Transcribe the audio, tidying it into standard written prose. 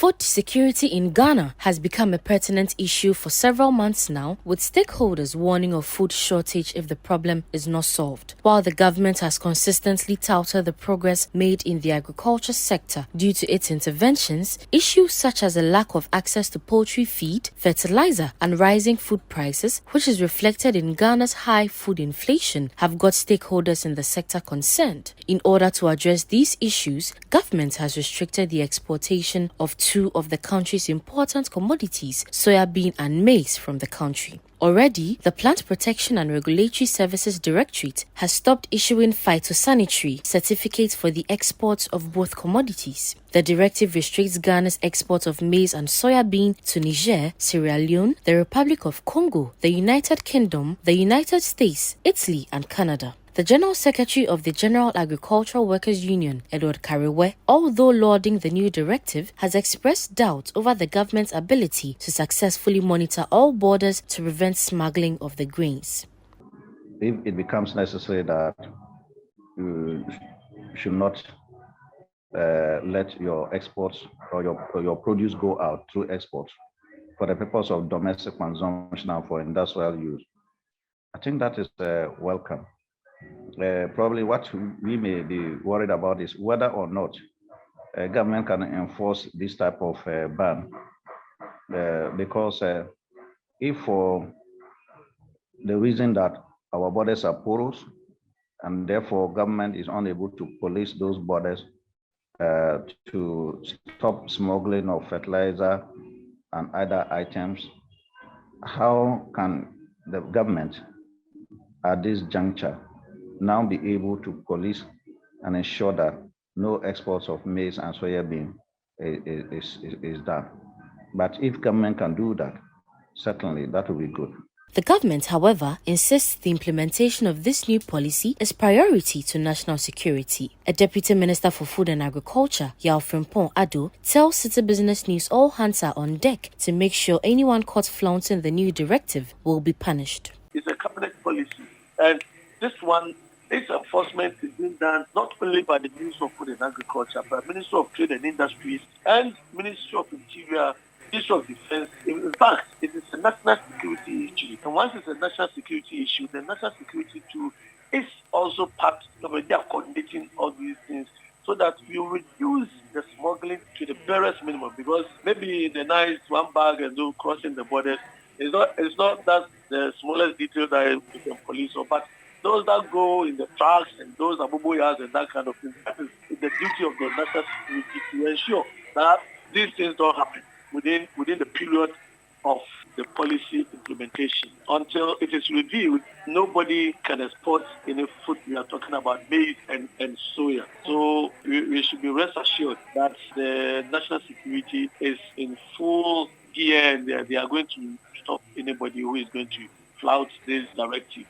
Food security in Ghana has become a pertinent issue for several months now, with stakeholders warning of food shortage if the problem is not solved. While the government has consistently touted the progress made in the agriculture sector due to its interventions, issues such as a lack of access to poultry feed, fertilizer, and rising food prices, which is reflected in Ghana's high food inflation, have got stakeholders in the sector concerned. In order to address these issues, government has restricted the exportation of two of the country's important commodities, soya bean and maize, from the country. Already, the Plant Protection and Regulatory Services Directorate has stopped issuing phytosanitary certificates for the exports of both commodities. The directive restricts Ghana's export of maize and soya bean to Niger, Sierra Leone, the Republic of Congo, the United Kingdom, the United States, Italy, and Canada. The General Secretary of the General Agricultural Workers Union, Edward Karewe, although lauding the new directive, has expressed doubt over the government's ability to successfully monitor all borders to prevent smuggling of the grains. If it becomes necessary that you should not let your exports or your produce go out through exports for the purpose of domestic consumption and for industrial use, I think that is welcome. Probably what we may be worried about is whether or not government can enforce this type of ban, because if for the reason that our borders are porous and therefore government is unable to police those borders to stop smuggling of fertilizer and other items, how can the government at this juncture now be able to police and ensure that no exports of maize and soya bean is done? But if government can do that, certainly that will be good. The government, however, insists the implementation of this new policy is priority to national security. A Deputy Minister for Food and Agriculture, Yao Frimpong Ado, tells City Business News all hands are on deck to make sure anyone caught flaunting the new directive will be punished. It's a cabinet policy, and this enforcement is being done not only by the Ministry of Food and Agriculture, but Ministry of Trade and Industries and Ministry of Interior, Ministry of Defense. In fact, it is a national security issue. And once it's a national security issue, the national security too is also part of they are coordinating all these things so that you reduce the smuggling to the barest minimum, because maybe the nice one bag and do crossing the borders it's not that the smallest detail that you can police, but those that go in the trucks and those abuboyas and that kind of thing, that is the duty of the national security to ensure that these things don't happen within the period of the policy implementation. Until it is reviewed, nobody can export any food. We are talking about maize and soya. So we should be rest assured that the national security is in full gear and they are going to stop anybody who is going to flout this directive.